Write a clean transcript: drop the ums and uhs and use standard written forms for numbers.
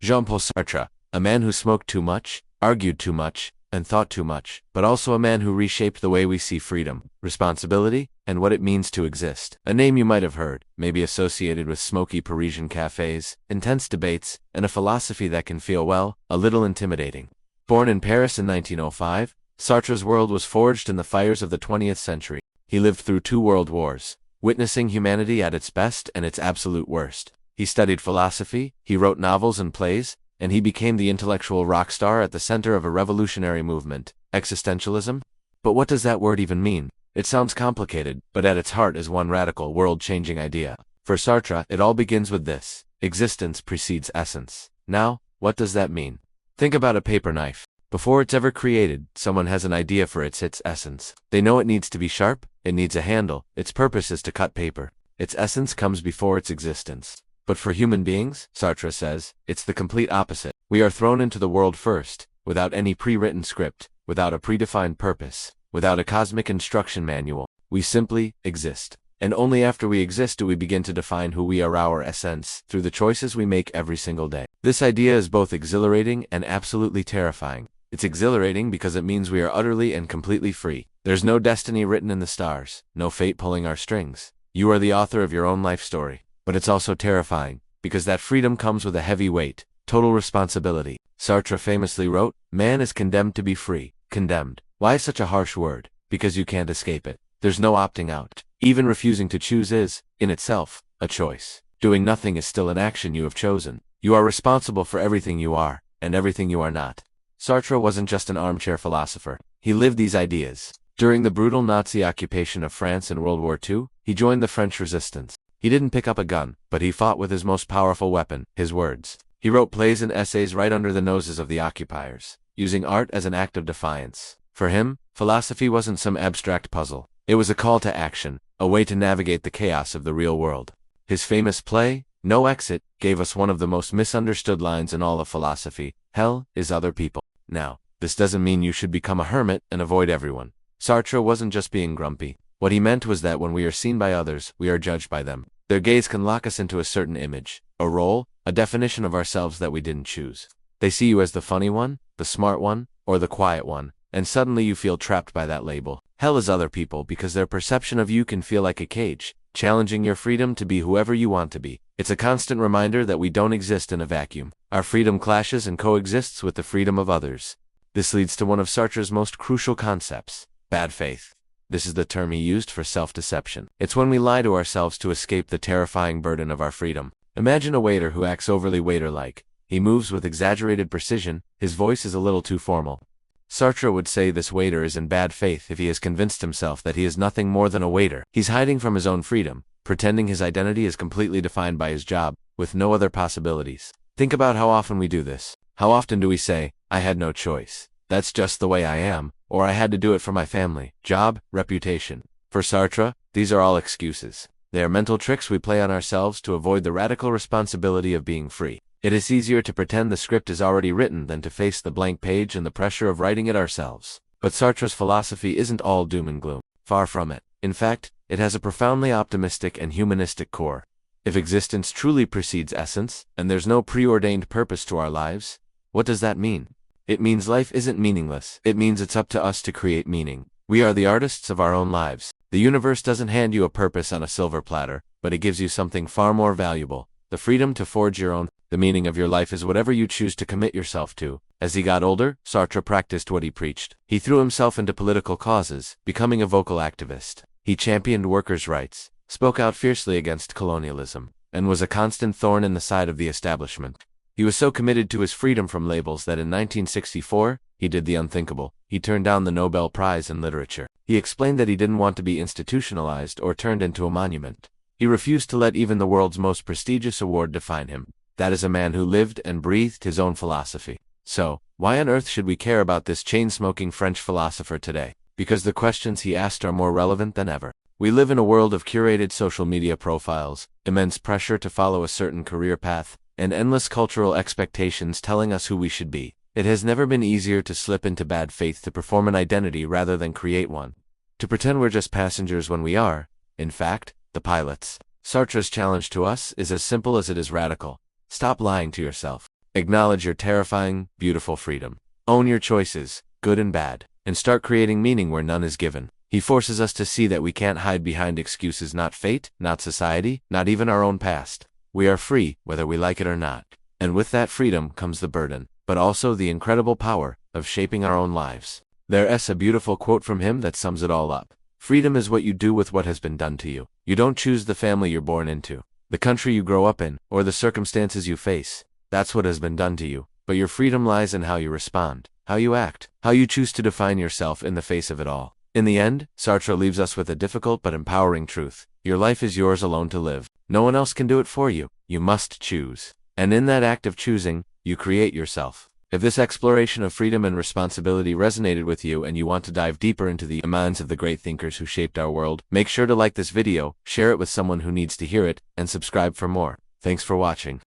Jean-Paul Sartre, a man who smoked too much, argued too much, and thought too much, but also a man who reshaped the way we see freedom, responsibility, and what it means to exist. A name you might have heard, maybe associated with smoky Parisian cafes, intense debates, and a philosophy that can feel, well, a little intimidating. Born in Paris in 1905, Sartre's world was forged in the fires of the 20th century. He lived through 2 world wars, witnessing humanity at its best and its absolute worst. He studied philosophy, he wrote novels and plays, and he became the intellectual rock star at the center of a revolutionary movement, existentialism. But what does that word even mean? It sounds complicated, but at its heart is one radical, world-changing idea. For Sartre, it all begins with this: existence precedes essence. Now, what does that mean? Think about a paper knife. Before it's ever created, someone has an idea for its essence. They know it needs to be sharp, it needs a handle, its purpose is to cut paper. Its essence comes before its existence. But for human beings, Sartre says, it's the complete opposite. We are thrown into the world first, without any pre-written script, without a predefined purpose, without a cosmic instruction manual. We simply exist. And only after we exist do we begin to define who we are, our essence, through the choices we make every single day. This idea is both exhilarating and absolutely terrifying. It's exhilarating because it means we are utterly and completely free. There's no destiny written in the stars, no fate pulling our strings. You are the author of your own life story. But it's also terrifying, because that freedom comes with a heavy weight, total responsibility. Sartre famously wrote, "Man is condemned to be free." Condemned. Why such a harsh word? Because you can't escape it. There's no opting out. Even refusing to choose is, in itself, a choice. Doing nothing is still an action you have chosen. You are responsible for everything you are, and everything you are not. Sartre wasn't just an armchair philosopher. He lived these ideas. During the brutal Nazi occupation of France in World War II, he joined the French resistance. He didn't pick up a gun, but he fought with his most powerful weapon, his words. He wrote plays and essays right under the noses of the occupiers, using art as an act of defiance. For him, philosophy wasn't some abstract puzzle. It was a call to action, a way to navigate the chaos of the real world. His famous play, No Exit, gave us one of the most misunderstood lines in all of philosophy: hell is other people. Now, this doesn't mean you should become a hermit and avoid everyone. Sartre wasn't just being grumpy. What he meant was that when we are seen by others, we are judged by them. Their gaze can lock us into a certain image, a role, a definition of ourselves that we didn't choose. They see you as the funny one, the smart one, or the quiet one, and suddenly you feel trapped by that label. Hell is other people because their perception of you can feel like a cage, challenging your freedom to be whoever you want to be. It's a constant reminder that we don't exist in a vacuum. Our freedom clashes and coexists with the freedom of others. This leads to one of Sartre's most crucial concepts: bad faith. This is the term he used for self-deception. It's when we lie to ourselves to escape the terrifying burden of our freedom. Imagine a waiter who acts overly waiter-like. He moves with exaggerated precision, his voice is a little too formal. Sartre would say this waiter is in bad faith if he has convinced himself that he is nothing more than a waiter. He's hiding from his own freedom, pretending his identity is completely defined by his job, with no other possibilities. Think about how often we do this. How often do we say, "I had no choice. That's just the way I am," or "I had to do it for my family, job, reputation." For Sartre, these are all excuses. They are mental tricks we play on ourselves to avoid the radical responsibility of being free. It is easier to pretend the script is already written than to face the blank page and the pressure of writing it ourselves. But Sartre's philosophy isn't all doom and gloom. Far from it. In fact, it has a profoundly optimistic and humanistic core. If existence truly precedes essence, and there's no preordained purpose to our lives, what does that mean? It means life isn't meaningless. It means it's up to us to create meaning. We are the artists of our own lives. The universe doesn't hand you a purpose on a silver platter, but it gives you something far more valuable: the freedom to forge your own. The meaning of your life is whatever you choose to commit yourself to. As he got older, Sartre practiced what he preached. He threw himself into political causes, becoming a vocal activist. He championed workers' rights, spoke out fiercely against colonialism, and was a constant thorn in the side of the establishment. He was so committed to his freedom from labels that in 1964, he did the unthinkable. He turned down the Nobel Prize in Literature. He explained that he didn't want to be institutionalized or turned into a monument. He refused to let even the world's most prestigious award define him. That is a man who lived and breathed his own philosophy. So, why on earth should we care about this chain-smoking French philosopher today? Because the questions he asked are more relevant than ever. We live in a world of curated social media profiles, immense pressure to follow a certain career path, and endless cultural expectations telling us who we should be. It has never been easier to slip into bad faith to perform an identity rather than create one. To pretend we're just passengers when we are, in fact, the pilots. Sartre's challenge to us is as simple as it is radical. Stop lying to yourself. Acknowledge your terrifying, beautiful freedom. Own your choices, good and bad, and start creating meaning where none is given. He forces us to see that we can't hide behind excuses, not fate, not society, not even our own past. We are free, whether we like it or not. And with that freedom comes the burden, but also the incredible power of shaping our own lives. There's a beautiful quote from him that sums it all up. Freedom is what you do with what has been done to you. You don't choose the family you're born into, the country you grow up in, or the circumstances you face. That's what has been done to you. But your freedom lies in how you respond, how you act, how you choose to define yourself in the face of it all. In the end, Sartre leaves us with a difficult but empowering truth. Your life is yours alone to live. No one else can do it for you. You must choose. And in that act of choosing, you create yourself. If this exploration of freedom and responsibility resonated with you and you want to dive deeper into the minds of the great thinkers who shaped our world, make sure to like this video, share it with someone who needs to hear it, and subscribe for more. Thanks for watching.